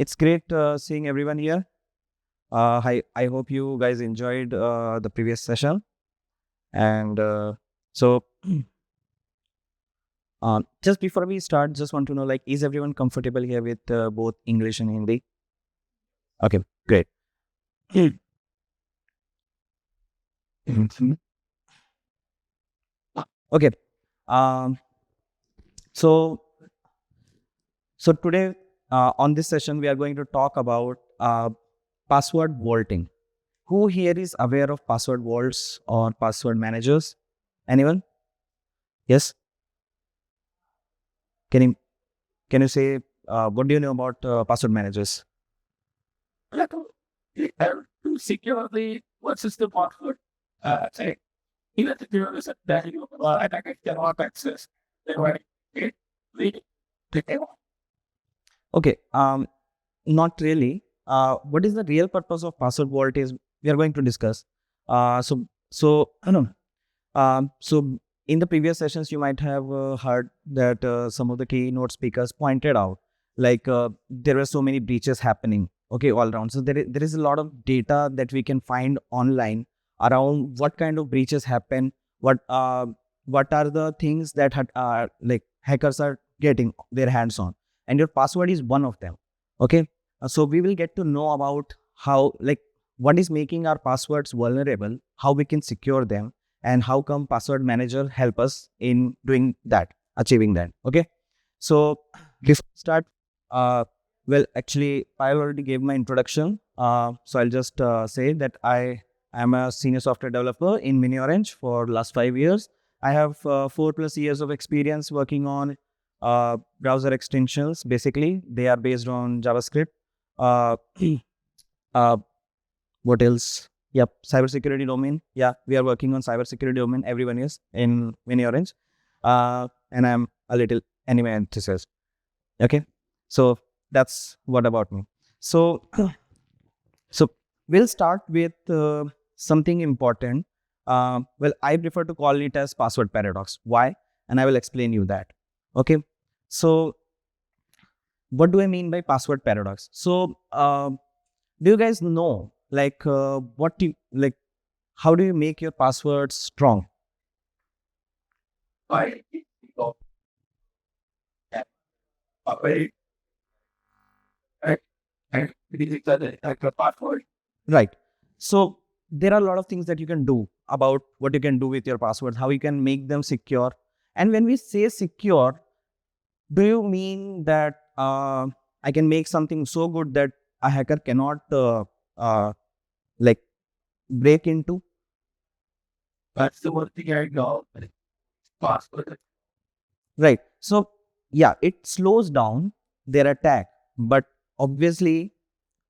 It's great seeing everyone here. I hope you guys enjoyed the previous session. And so, just before we start, just want to know, like, is everyone comfortable here with both English and Hindi? Okay, great. Okay. Um, so, so today on this session, we are going to talk about password vaulting. Who here is aware of password vaults or password managers? Anyone? Yes. Can you can you say what do you know about password managers? Like, to securely what system password, say, even if there is a value of and I cannot access the right it lead to Okay. Not really. What is the real purpose of password vault is we are going to discuss. I don't know. So in the previous sessions, you might have heard that some of the keynote speakers pointed out, like there were so many breaches happening, okay, all around. So there is a lot of data that we can find online around what kind of breaches happen, what are the things that like hackers are getting their hands on, and your password is one of them. Okay, so we will get to know about how, like, what is making our passwords vulnerable, how we can secure them, and how come password manager help us in doing that, achieving that. Okay, so before we start, well, actually I already gave my introduction, so I'll just say that I am a senior software developer in miniOrange for last 5 years. I have 4+ years of experience working on browser extensions. Basically they are based on JavaScript. uh, uh, what else? Yep, cybersecurity domain. Yeah, we are working on cybersecurity domain. Everyone is in miniOrange. And I'm a little anime enthusiast. Okay, so that's what about me. So, so we'll start with something important. Well, I prefer to call it as password paradox. Why? And I will explain you that. Okay, so what do I mean by password paradox? So, do you guys know, like, what do you, like, how do you make your passwords strong? by people that operate and it is like a password. Right. So there are a lot of things that you can do about what you can do with your passwords, how you can make them secure. And when we say secure, do you mean that I can make something so good that a hacker cannot uh, like break into? That's the one thing I know. Password. Right. So yeah, it slows down their attack, but obviously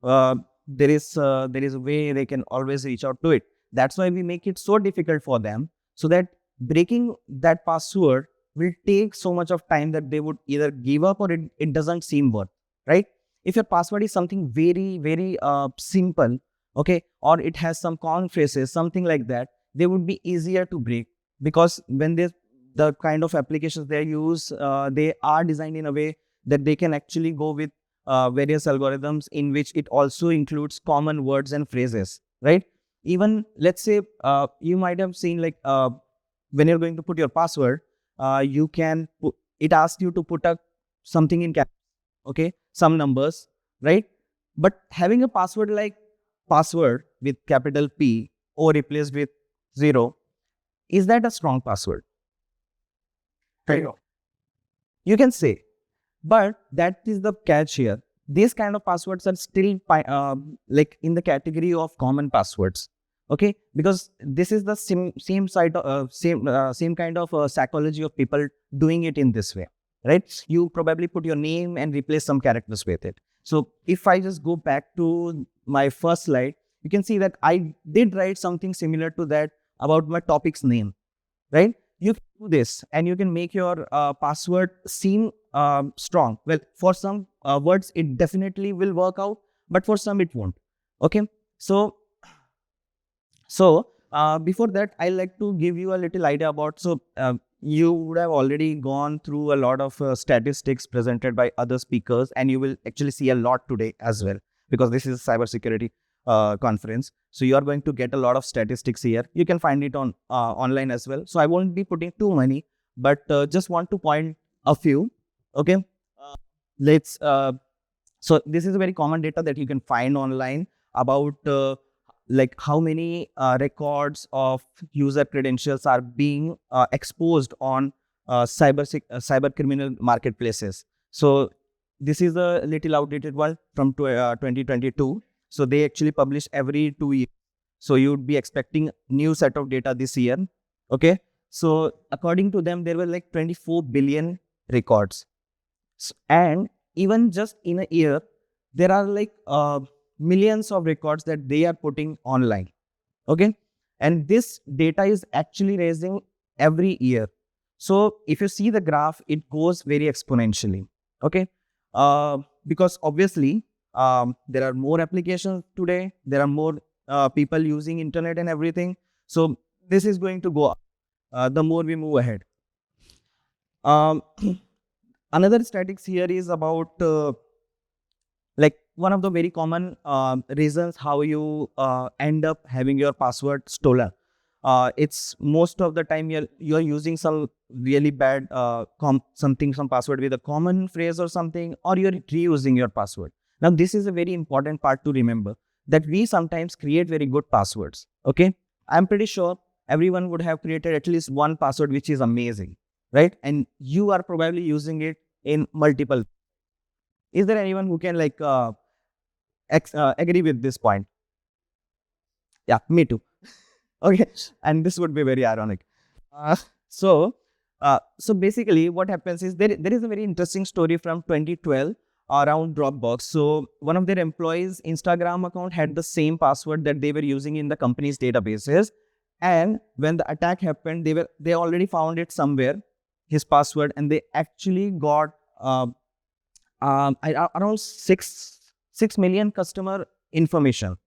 uh, there is a way they can always reach out to it. That's why we make it so difficult for them, so that breaking that password will take so much of time that they would either give up or it doesn't seem worth, right? If your password is something very simple, okay, or it has some corn phrases, something like that, they would be easier to break, because when they the kind of applications they use, they are designed in a way that they can actually go with various algorithms in which it also includes common words and phrases, right? Even let's say you might have seen, like, when you're going to put your password, you can put, it asks you to put a something in cap, okay, some numbers, right? But having a password like password with capital P or replaced with 0, is that a strong password? Fail. You can say. But that is the catch here. These kind of passwords are still like in the category of common passwords. Okay, because this is the same side, same kind of psychology of people doing it in this way, right? You probably put your name and replace some characters with it. So if I just go back to my first slide, you can see that I did write something similar to that about my topic's name, right? You can do this and you can make your password seem strong. Well, for some words, it definitely will work out, but for some, it won't. Okay. So, Before that, I like to give you a little idea about. So you would have already gone through a lot of statistics presented by other speakers, and you will actually see a lot today as well, because this is a cybersecurity conference. So you are going to get a lot of statistics here. You can find it on online as well. So I won't be putting too many, but just want to point a few. Okay, let's. So this is a very common data that you can find online about like how many records of user credentials are being exposed on cyber criminal marketplaces. So this is a little outdated one from 2022. So they actually publish every 2 years. So you would be expecting new set of data this year. Okay. So according to them, there were like 24 billion records. And even just in a year, there are like millions of records that they are putting online. Okay. And this data is actually raising every year. So if you see the graph, it goes very exponentially. Okay. Because obviously, there are more applications today. There are more people using internet and everything. So this is going to go up the more we move ahead. Um, Another statistics here is about like one of the very common reasons how you end up having your password stolen. It's most of the time you're using some really bad some password with a common phrase or something, or you're reusing your password. Now this is a very important part to remember, that we sometimes create very good passwords. Okay, I'm pretty sure everyone would have created at least one password which is amazing, right? And you are probably using it in multiple. Is there anyone who can like agree with this point? Yeah, me too. Okay, and this would be very ironic. Uh, so, so basically, what happens is there is a very interesting story from 2012 around Dropbox. So one of their employees' Instagram account had the same password that they were using in the company's databases, and when the attack happened, they already found it somewhere, his password, and they actually got around 6 million customer information.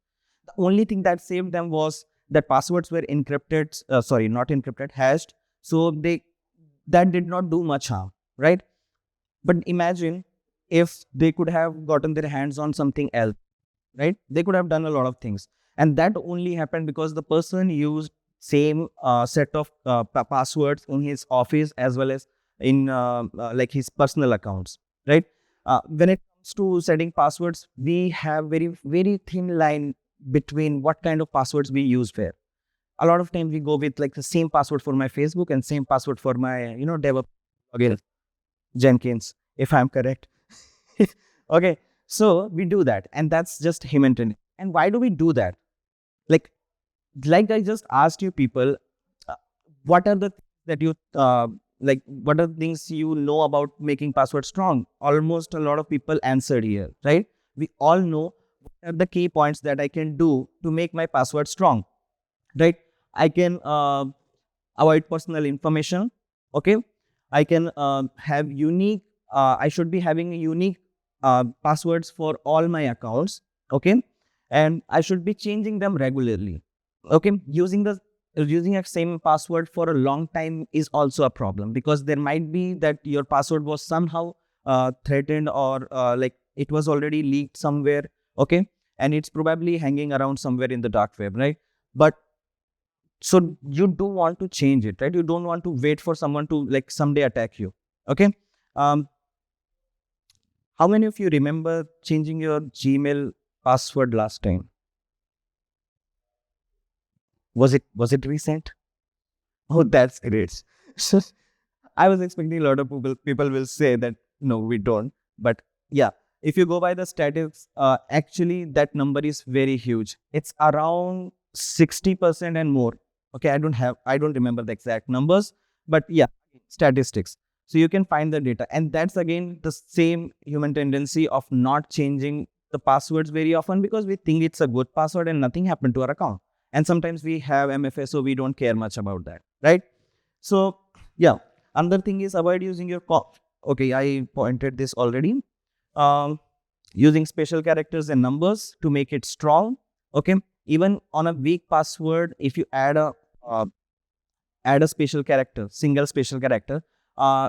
The only thing that saved them was that passwords were encrypted, sorry, not encrypted, hashed. So that did not do much harm, right? But imagine if they could have gotten their hands on something else, right? They could have done a lot of things. And that only happened because the person used same set of passwords in his office as well as in like his personal accounts, right? When it comes to setting passwords, we have very thin line between what kind of passwords we use where. A lot of times we go with like the same password for my Facebook and same password for my, DevOps login, Jenkins, if I'm correct. Okay, so we do that, and that's just human tendency. And why do we do that? Like, like I just asked you people, uh, what are the things that you like? What are the things you know about making password strong? Almost a lot of people answered here, right? We all know what are the key points that I can do to make my password strong, right? I can avoid personal information. Okay, I can have unique. I should be having unique passwords for all my accounts. Okay, and I should be changing them regularly. Okay, using a same password for a long time is also a problem, because there might be that your password was somehow threatened, or like it was already leaked somewhere. Okay, and it's probably hanging around somewhere in the dark web, right? But so you do want to change it, right? You don't want to wait for someone to like someday attack you. Okay, um how many of you remember changing your Gmail password last time? Was it recent? Oh, that's great. So I was expecting a lot of people will say that no, we don't. But yeah, if you go by the statistics, actually that number is very huge. It's around 60% and more. Okay, I don't remember the exact numbers, but yeah, statistics. So you can find the data, and that's again the same human tendency of not changing the passwords very often, because we think it's a good password and nothing happened to our account. And sometimes we have MFA, so we don't care much about that, right? So yeah, another thing is avoid using your okay, I pointed this already. Um, Using special characters and numbers to make it strong. Okay, Even on a weak password, if you add a special character, single special character,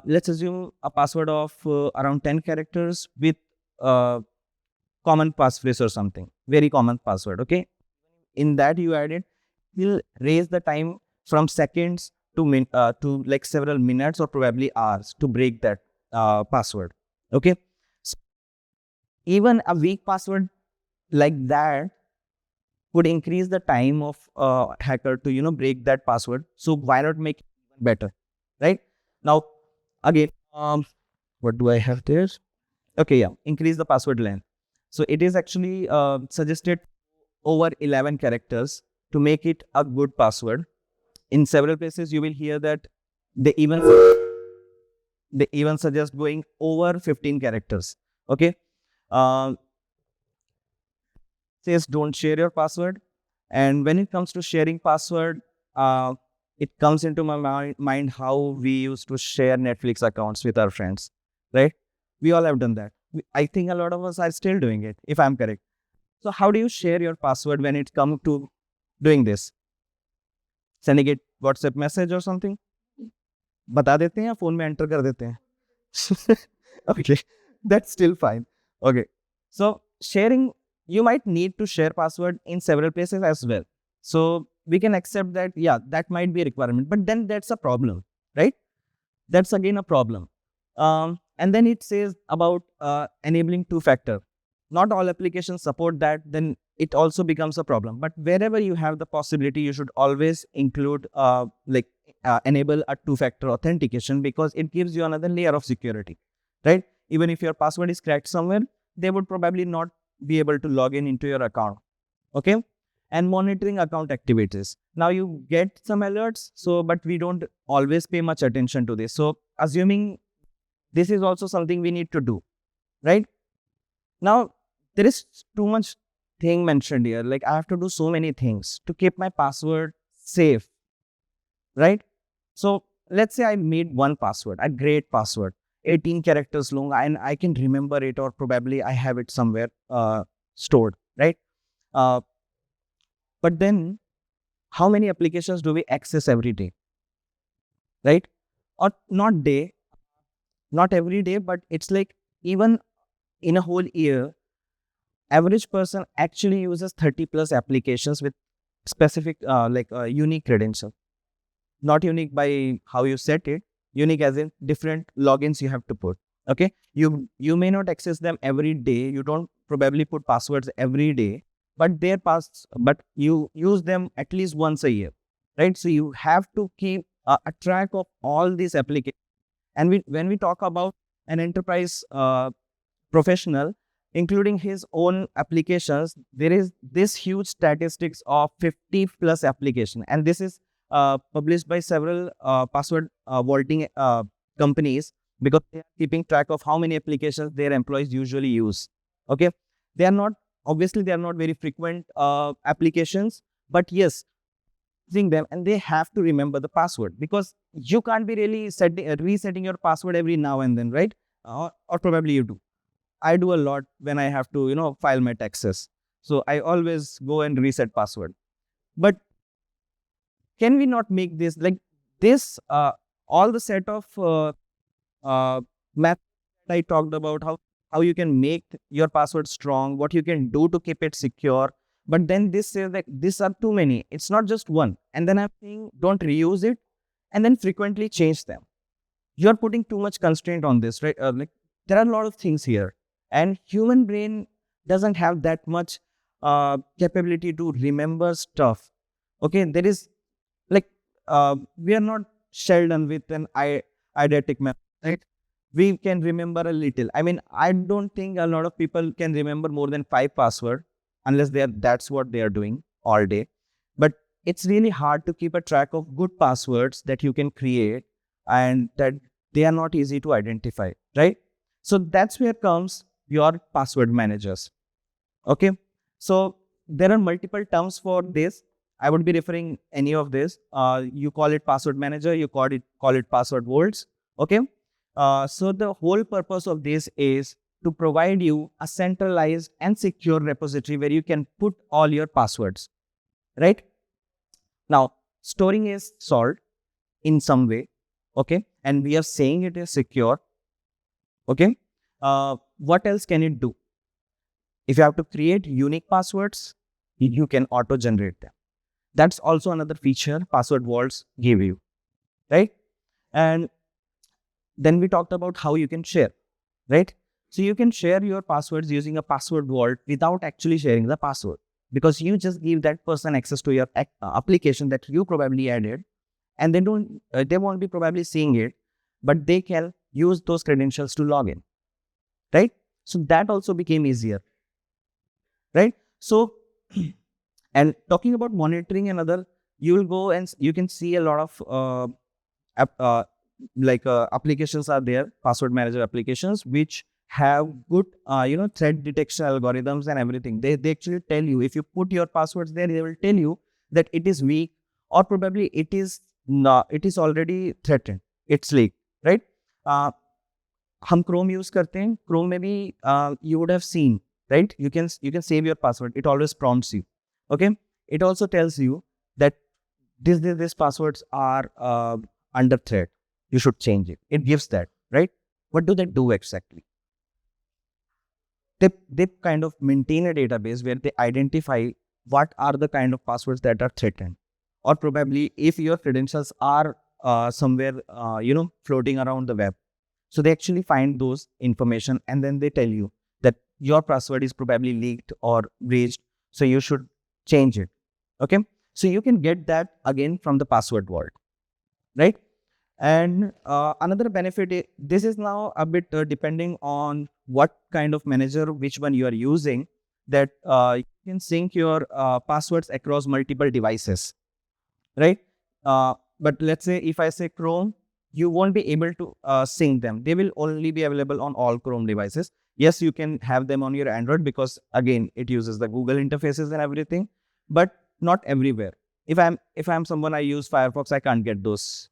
let's assume a password of around 10 characters with common passphrase or something, very common password. Okay, in that you add it, will raise the time from seconds to like several minutes or probably hours to break that password. Okay, so even a weak password like that would increase the time of hacker to break that password. So why not make it even better, right? Now again, what do I have there? Okay, yeah, increase the password length. So it is actually suggested over 11 characters to make it a good password. In several places you will hear that they even suggest going over 15 characters. Okay, uh, says don't share your password. And when it comes to sharing password, it comes into my mind how we used to share Netflix accounts with our friends, right? We all have done that. I think a lot of us are still doing it, if I'm correct. So how do you share your password when it comes to doing this? Sending it WhatsApp message or something? बता देते हैं या phone में enter कर देते हैं? Okay, that's still fine. Okay, so sharing, you might need to share password in several places as well. So we can accept that, yeah, that might be a requirement, but then that's a problem, right? That's again a problem. And then it says about enabling two-factor. Not all applications support that, then it also becomes a problem. But wherever you have the possibility, you should always include enable a two-factor authentication, because it gives you another layer of security, right? Even if your password is cracked somewhere, they would probably not be able to log in into your account. Okay, and monitoring account activities. Now you get some alerts, so but we don't always pay much attention to this. So assuming this is also something we need to do, right? Now there is too much thing mentioned here. Like I have to do so many things to keep my password safe, right? So let's say I made one password, a great password, 18 characters long, and I can remember it, or probably I have it somewhere stored, right? Uh, but then how many applications do we access every day, right? Or not every day, but it's like even in a whole year, average person actually uses 30 plus applications with specific unique credential. Not unique by how you set it, unique as in different logins you have to put. Okay, you may not access them every day, you don't probably put passwords every day, but you use them at least once a year, right? So you have to keep a track of all these applications. And when we talk about an enterprise professional, including his own applications, there is this huge statistics of 50 plus application. And this is published by several password vaulting companies, because they are keeping track of how many applications their employees usually use. Okay, they are not, obviously they are not very frequent applications, but yes, using them, and they have to remember the password, because you can't be really resetting your password every now and then, right? Or probably you do. I do a lot when I have to, file my taxes. So I always go and reset password. But can we not make this like this? All the set of math that I talked about, how you can make your password strong, what you can do to keep it secure. But then this says that these are too many. It's not just one. And then I'm saying don't reuse it, and then frequently change them. You're putting too much constraint on this, right? Like there are a lot of things here, and human brain doesn't have that much capability to remember stuff. Okay, there is like we are not Sheldon with an eidetic memory, right? We can remember a little. I mean, I don't think a lot of people can remember more than 5 password, unless that's what they are doing all day. But it's really hard to keep a track of good passwords that you can create, and that they are not easy to identify, right? So that's where comes your password managers. Okay, so there are multiple terms for this. I would be referring any of this. You call it password manager, you call it password vaults. Okay, so the whole purpose of this is to provide you a centralized and secure repository where you can put all your passwords. right? Now, storing is solved in some way, okay? And we are saying it is secure, okay? What else can it do? If you have to create unique passwords, you can auto-generate them. That's also another feature password vaults give you, right? And then we talked about how you can share, right? So you can share your passwords using a password vault without actually sharing the password, because you just give that person access to your application that you probably added, and they won't be probably seeing it, but they can use those credentials to log in, right? So that also became easier, right? So and talking about monitoring and other, you will go and you can see a lot of app, applications are there, password manager applications, which have good threat detection algorithms and everything. They actually tell you, if you put your passwords there, they will tell you that it is weak, or probably it is not, it is already threatened, it's leaked, right? हम Chrome use करते हैं, Chrome में भी you would have seen, right? You can save your password. It always prompts you, okay? It also tells you that these passwords are under threat. You should change it. It gives that, right? What do they do exactly? They kind of maintain a database where they identify what are the kind of passwords that are threatened, or probably if your credentials are somewhere floating around the web. So they actually find those information, and then they tell you that your password is probably leaked or breached, so you should change it. Okay, so you can get that again from the password vault, right? And another benefit, this is now a bit depending on what kind of manager, which one you are using, that you can sync your passwords across multiple devices, right? But let's say if I say Chrome, you won't be able to sync them. They will only be available on all Chrome devices. Yes, you can have them on your Android, because again, it uses the Google interfaces and everything, but not everywhere. If I'm someone, I use Firefox, I can't get those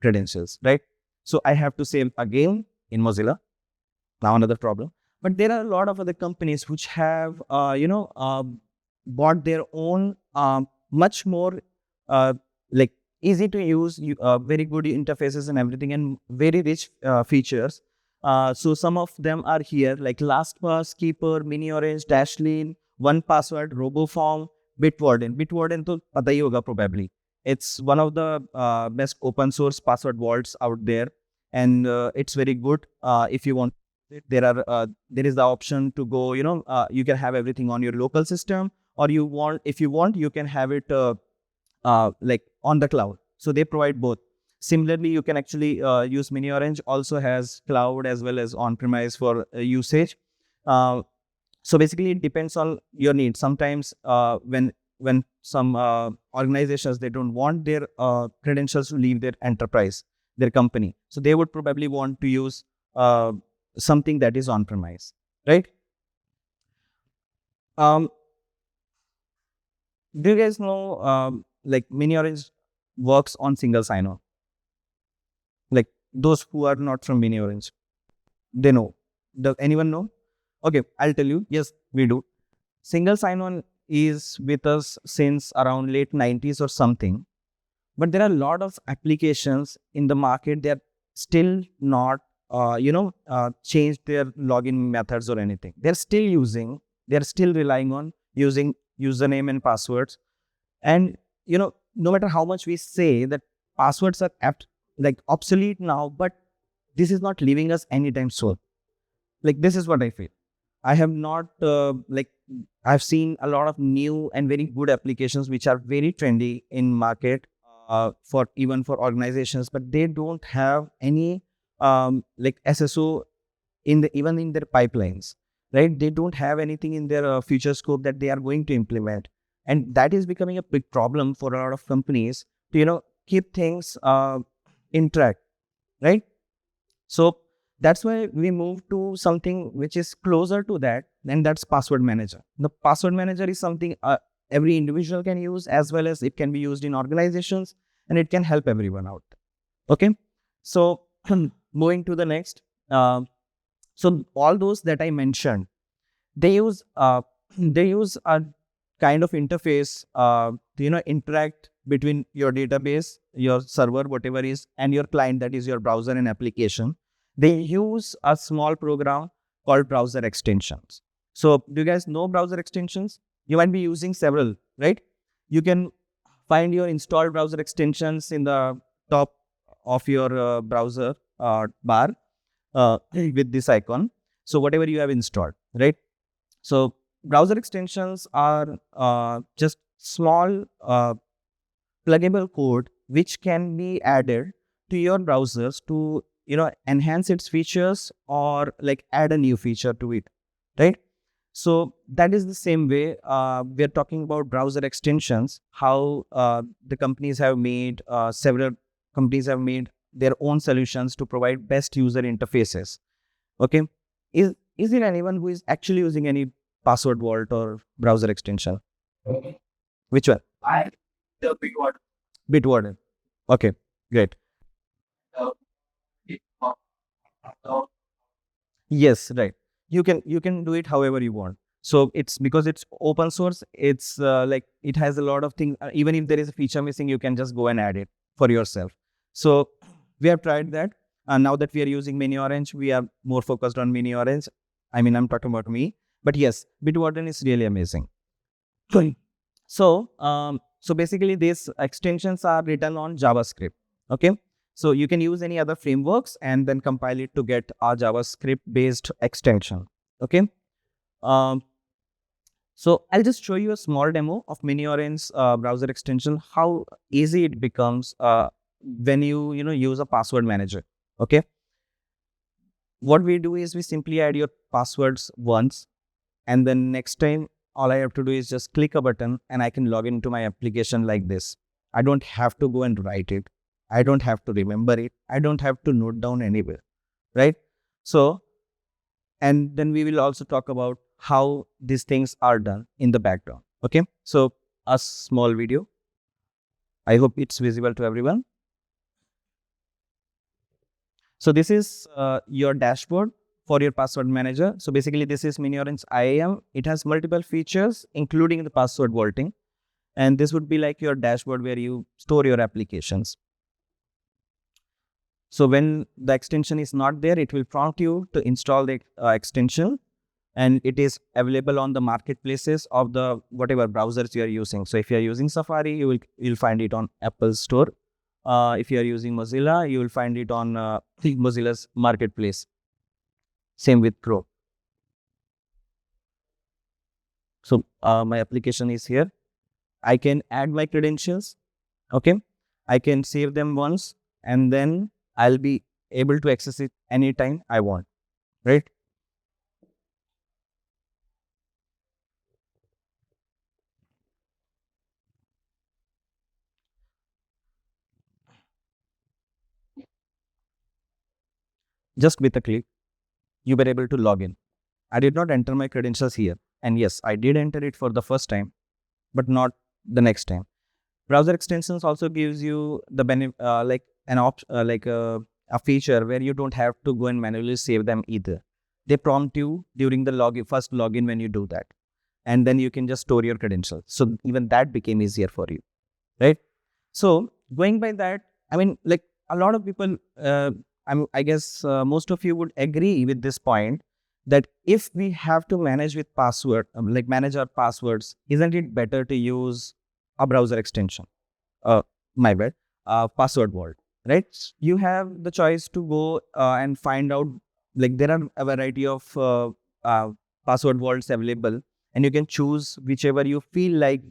credentials, right? So I have to save again in Mozilla. Now another problem. But there are a lot of other companies which have bought their own much more like easy to use, very good interfaces and everything, and very rich features. So some of them are here, like LastPass, Keeper, miniOrange, Dashlane, 1Password, RoboForm, Bitwarden. Bitwarden to pata hi hoga probably. It's one of the best open source password vaults out there, and it's very good. If you want, there is the option to go. You can have everything on your local system, or if you want, you can have it like on the cloud. So they provide both. Similarly, you can actually use miniOrange. Also has cloud as well as on-premise for usage. So basically, it depends on your needs. Sometimes when some organizations, they don't want their credentials to leave their enterprise, their company, so they would probably want to use something that is on-premise, right? Do you guys know like miniOrange works on single sign-on? Like those who are not from miniOrange, they know. Does anyone know? Okay, I'll tell you. Yes, we do. Single sign-on is with us since around late 90s or something. But there are a lot of applications in the market. They're still not, changed their login methods or anything. They're still relying on using username and passwords. And, no matter how much we say that passwords are obsolete now, but this is not leaving us anytime soon. Like, this is what I feel. I have not, I've seen a lot of new and very good applications which are very trendy in market for organizations, but they don't have any SSO even in their pipelines, right? They don't have anything in their future scope that they are going to implement, and that is becoming a big problem for a lot of companies to keep things in track, right? So that's why we move to something which is closer to that, and that's password manager. The password manager is something every individual can use, as well as it can be used in organizations, and it can help everyone out. Okay, so moving to the next. So all those that I mentioned, they use a kind of interface to interact between your database, your server, whatever is, and your client, that is your browser and application. They use a small program called browser extensions. So do you guys know browser extensions? You might be using several, right? You can find your installed browser extensions in the top of your browser bar with this icon. So whatever you have installed, right? So browser extensions are just small pluggable code which can be added to your browsers to enhance its features or like add a new feature to it, right? So that is the same way we're talking about browser extensions, how the companies have made several companies have made their own solutions to provide best user interfaces. Okay, is there anyone who is actually using any password vault or browser extension? Which one? I the big one. Bitwarden. Okay, great. Uh, it- uh, uh, Yes, right. You can do it however you want. So it's because it's open source. It's like it has a lot of things. Even if there is a feature missing, you can just go and add it for yourself. So we have tried that. And now that we are using miniOrange, we are more focused on miniOrange. I mean, I'm talking about me. But yes, Bitwarden is really amazing. So basically, these extensions are written on JavaScript. Okay. So you can use any other frameworks and then compile it to get a JavaScript based extension. Okay. Um, so I'll just show you a small demo of miniOrange browser extension, how easy it becomes when you use a password manager. Okay. What we do is we simply add your passwords once, and then next time all I have to do is just click a button and I can log into my application like this. I don't have to go and write it. I don't have to remember it. I don't have to note down anywhere, right? So, and then we will also talk about how these things are done in the background. Okay, so a small video. I hope it's visible to everyone. So this is your dashboard for your password manager. So basically this is miniOrange IAM. It has multiple features, including the password vaulting. And this would be like your dashboard where you store your applications. So when the extension is not there, it will prompt you to install the extension, and it is available on the marketplaces of the whatever browsers you are using. So if you are using Safari, you'll find it on Apple Store. If you are using Mozilla, you will find it on Mozilla's marketplace. Same with Chrome. So my application is here. I can add my credentials. Okay. I can save them once, and then I'll be able to access it anytime I want. Right. Just with a click, you were able to log in. I did not enter my credentials here. And yes, I did enter it for the first time, but not the next time. Browser extensions also gives you the benefit, like an like a feature where you don't have to go and manually save them either. They prompt you during the first login when you do that, and then you can just store your credentials. So even that became easier for you, right? So going by that, I mean, like a lot of people, I guess most of you would agree with this point that if we have to manage with password, like manage our passwords, isn't it better to use a browser extension? My bad, password vault, right? You have the choice to go and find out, like there are a variety of password vaults available, and you can choose whichever you feel like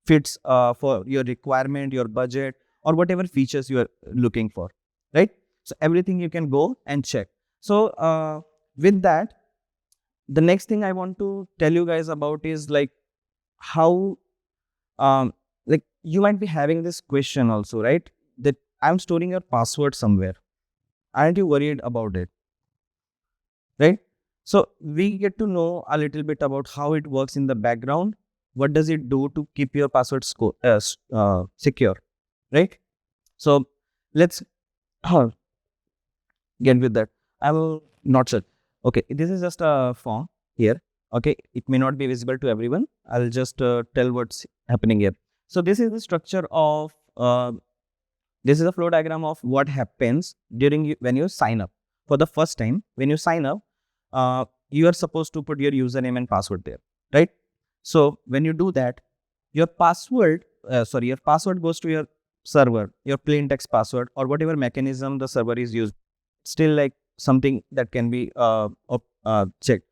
fits for your requirement, your budget, or whatever features you are looking for, right? So everything you can go and check. So with that, the next thing I want to tell you guys about is like how like you might be having this question also, right? That I'm storing your password somewhere. Aren't you worried about it? Right? So we get to know a little bit about how it works in the background. What does it do to keep your password secure? Right? So let's get with that. I will not sure. Okay, this is just a form here. Okay, it may not be visible to everyone. I'll just tell what's happening here. So this is the structure of this is a flow diagram of what happens during when you sign up for the first time. When you sign up, you are supposed to put your username and password there, right? So when you do that, your your password goes to your server, your plain text password, or whatever mechanism the server is used. Still like something that can be checked.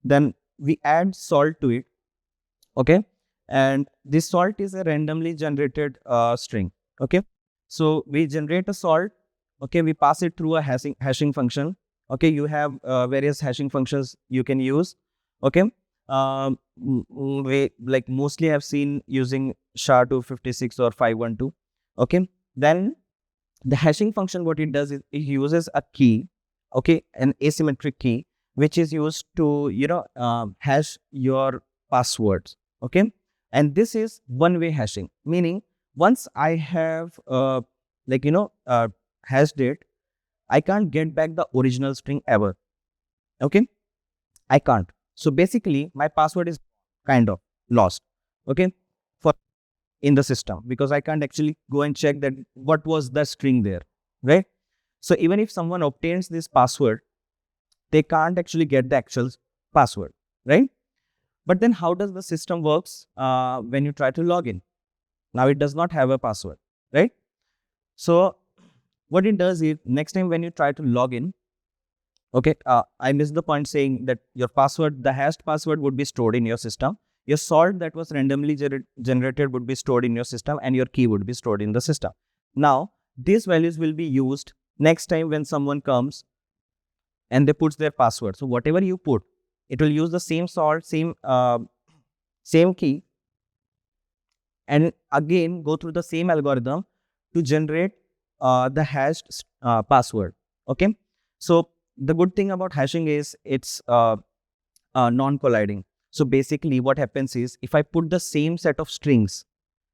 Then we add salt to it, okay? And this salt is a randomly generated string, okay? So we generate a salt, okay? We pass it through a hashing function, okay? You have various hashing functions you can use, okay? We like mostly have seen using SHA-256 or 512, okay? Then the hashing function, what it does is it uses a key, okay, an asymmetric key, which is used to hash your passwords, okay? And this is one way hashing, meaning once I have hashed it, I can't get back the original string ever, okay? I can't. So basically my password is kind of lost, okay, for in the system, because I can't actually go and check that what was the string there, right? So even if someone obtains this password, they can't actually get the actual password, right? But then how does the system works when you try to log in? Now it does not have a password, right? So what it does is next time when you try to log in, okay, I missed the point saying that your password, the hashed password would be stored in your system. Your salt that was randomly generated would be stored in your system, and your key would be stored in the system. Now, these values will be used next time when someone comes and they puts their password. So whatever you put, it will use the same salt, same key, and again go through the same algorithm to generate the hashed password. Okay, so the good thing about hashing is it's non-colliding. So basically what happens is if I put the same set of strings,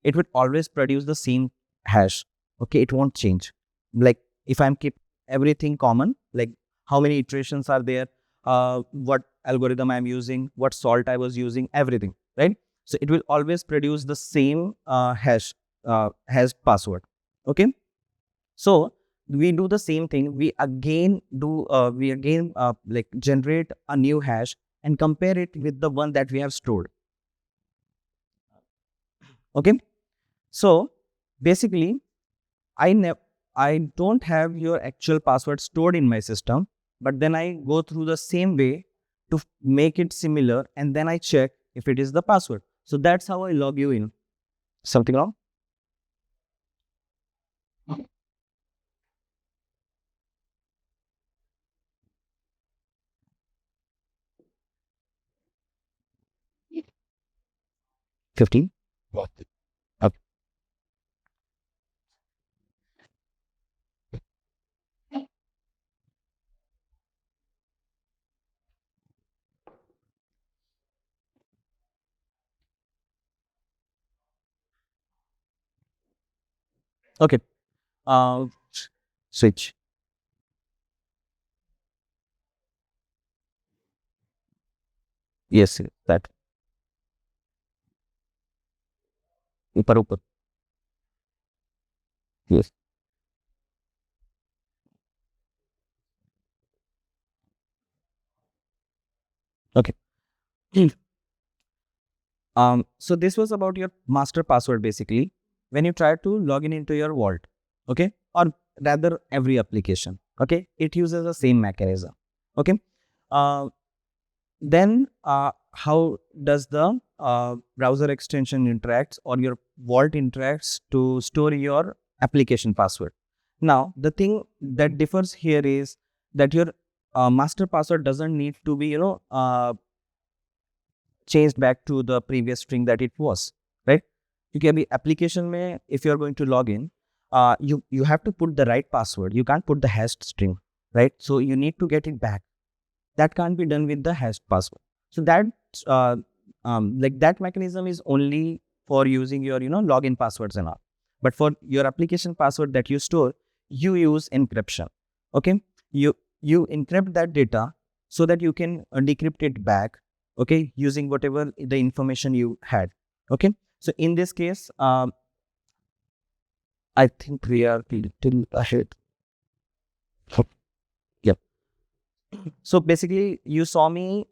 it would always produce the same hash. Okay, it won't change. Like if I'm keep everything common, like how many iterations are there, what algorithm I'm using, what salt I was using, everything, right? So it will always produce the same hash password. Okay, so we do the same thing. We again like generate a new hash and compare it with the one that we have stored. Okay, so basically I don't have your actual password stored in my system, but then I go through the same way to make it similar, and then I check if it is the password. So that's how I log you in. Something wrong? Mhm. 15? What? Okay. Okay. Uh, Switch. Yes, that. ऊपर ऊपर. Yes. Okay. So this was about your master password basically. When you try to log in into your vault, okay, or rather every application, okay, it uses the same mechanism. Okay. Uh, then how does the browser extension interacts or your vault interacts to store your application password? Now the thing that differs here is that your master password doesn't need to be changed back to the previous string that it was, right? क्योंकि अभी application में if you are going to log in, you have to put the right password. You can't put the hashed string, right? So you need to get it back. That can't be done with the hashed password. So that like that mechanism is only for using your login passwords and all. But for your application password that you store, you use encryption. Okay, you encrypt that data so that you can decrypt it back, okay, using whatever the information you had. Okay, so in this case, I think we are a little ahead. Yep. So basically, you saw me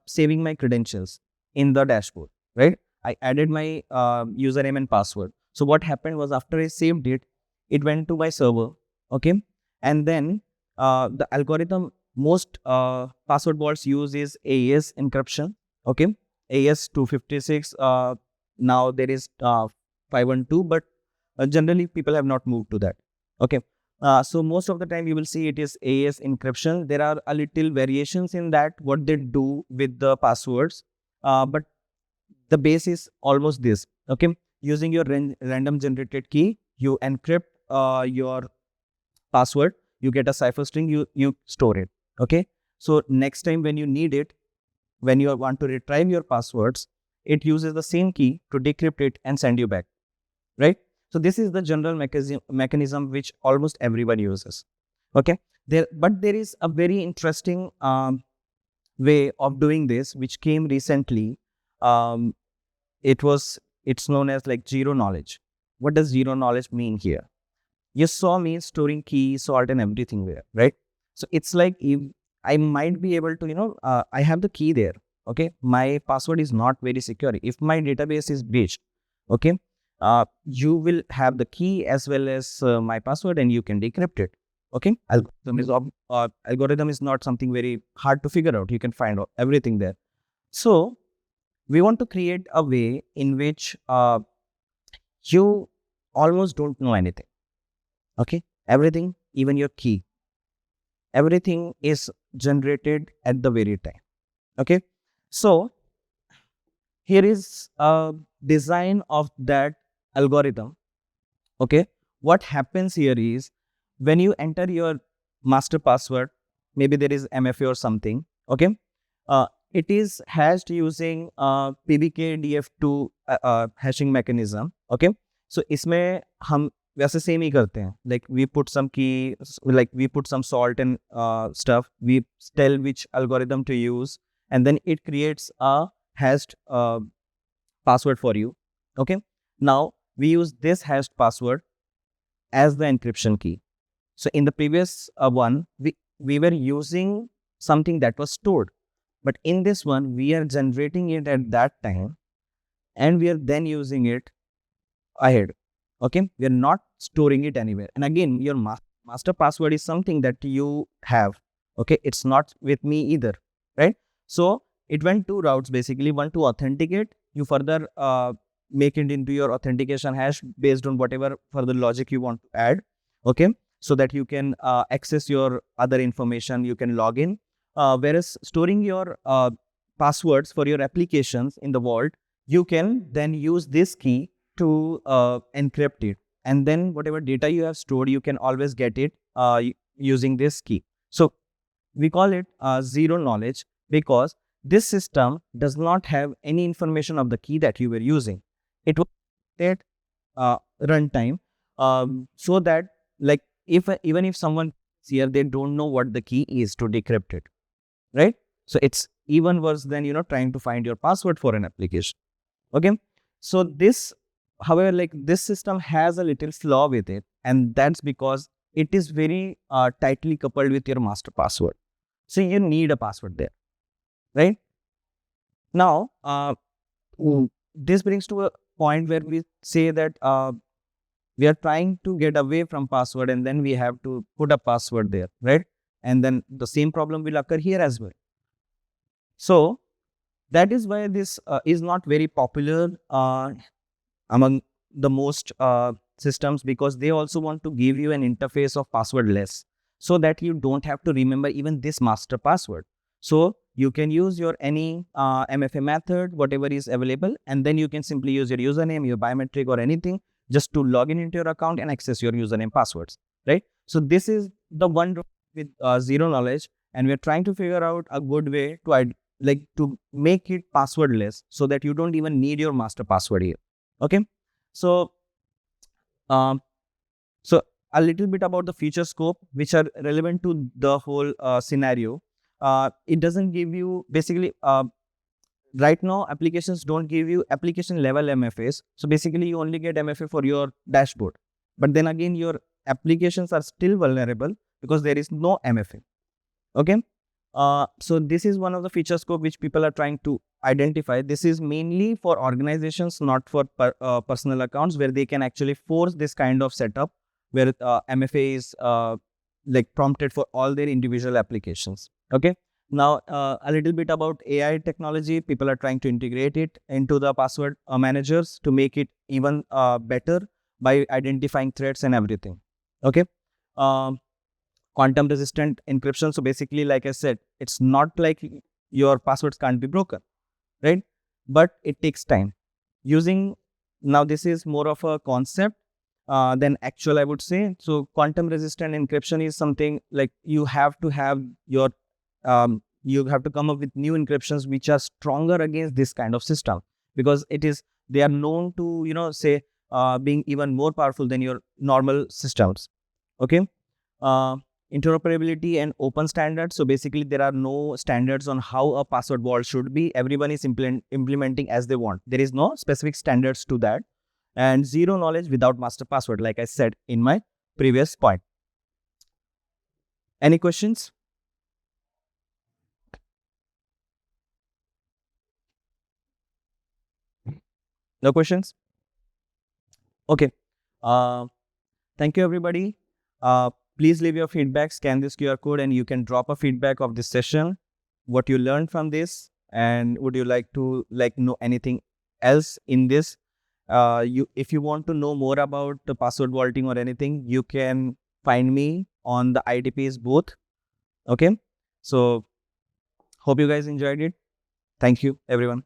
saving my credentials in the dashboard, right? I added my username and password. So what happened was, after I saved it, it went to my server, okay? And then the algorithm most password vaults use is AES encryption, okay? AES 256. Now there is 512, but generally people have not moved to that, okay? So most of the time you will see it is AES encryption. There are a little variations in that, what they do with the passwords, but the base is almost this. Okay, using your random generated key, you encrypt your password, you get a cipher string, you store it. Okay, so next time when you need it, when you want to retrieve your passwords, it uses the same key to decrypt it and send you back, right? So this is the general mechanism which almost everyone uses. Okay, but there is a very interesting way of doing this which came recently. um, it's known as like zero knowledge. What does zero knowledge mean here? You saw me storing key, salt, and everything there, right? So it's like, if I might be able to, I have the key there. Okay, my password is not very secure. If my database is breached, okay, you will have the key as well as my password, and you can decrypt it. Okay, algorithm is not something very hard to figure out. You can find out everything there. So we want to create a way in which you almost don't know anything. Okay, everything, even your key, everything is generated at the very time. Okay, so here is a design of that algorithm. Okay, what happens here is, when you enter your master password, maybe there is MFA or something. Okay, it is hashed using PBKDF2 hashing mechanism. Okay, so इसमें हम वैसे same ही करते हैं, like we put some key, like we put some salt and stuff, we tell which algorithm to use, and then it creates a hashed password for you. Okay, now we use this hashed password as the encryption key. So in the previous one, we were using something that was stored, but in this one, we are generating it at that time, and we are then using it ahead. Okay, we are not storing it anywhere. And again, your master password is something that you have. Okay, it's not with me either, right? So it went two routes basically. One, to authenticate, you further make it into your authentication hash based on whatever further logic you want to add. Okay, so that you can access your other information, you can log in. Whereas storing your passwords for your applications in the vault, you can then use this key to encrypt it, and then whatever data you have stored, you can always get it using this key. So we call it zero knowledge, because this system does not have any information of the key that you were using. It was at runtime, so that, like, if even if someone is here, they don't know what the key is to decrypt it, right? So it's even worse than trying to find your password for an application. Okay, so this, however, like, this system has a little flaw with it, and that's because it is very tightly coupled with your master password. So you need a password there, right? Now, this brings to a point where we say that we are trying to get away from password, and then we have to put a password there, right? And then the same problem will occur here as well. So that is why this is not very popular among the most systems, because they also want to give you an interface of passwordless, so that you don't have to remember even this master password. So you can use your any MFA method, whatever is available, and then you can simply use your username, your biometric, or anything, just to log in into your account and access your username passwords, right? So this is the one with zero knowledge, and we're trying to figure out a good way to to make it passwordless, so that you don't even need your master password here. Okay, so um, so a little bit about the feature scope which are relevant to the whole scenario. It doesn't give you basically right now applications don't give you application level MFAs. So basically you only get MFA for your dashboard. But then again, your applications are still vulnerable because there is no MFA. Okay. So this is one of the feature scope which people are trying to identify. This is mainly for organizations, not for personal accounts, where they can actually force this kind of setup where MFA is like prompted for all their individual applications. Okay. Now, a little bit about AI technology. People are trying to integrate it into the password managers to make it even better by identifying threats and everything. Okay. Um, Quantum resistant encryption. So basically, like I said, it's not like your passwords can't be broken, right? But it takes time. Using, now this is more of a concept than actual, I would say. So quantum resistant encryption is something like you have to have your, you have to come up with new encryptions which are stronger against this kind of system, because they are known to, say, being even more powerful than your normal systems. Okay. Uh, Interoperability and open standards. So basically, there are no standards on how a password vault should be. Everyone is implementing as they want. There is no specific standards to that. And zero knowledge without master password, like I said in my previous point. Any questions? No questions? Okay. Uh, Thank you, everybody. Please leave your feedback, scan this QR code, and you can drop a feedback of this session, what you learned from this, and would you like to know anything else in this? If you want to know more about the password vaulting or anything, you can find me on the IDP's booth. Okay. So hope you guys enjoyed it. Thank you, everyone.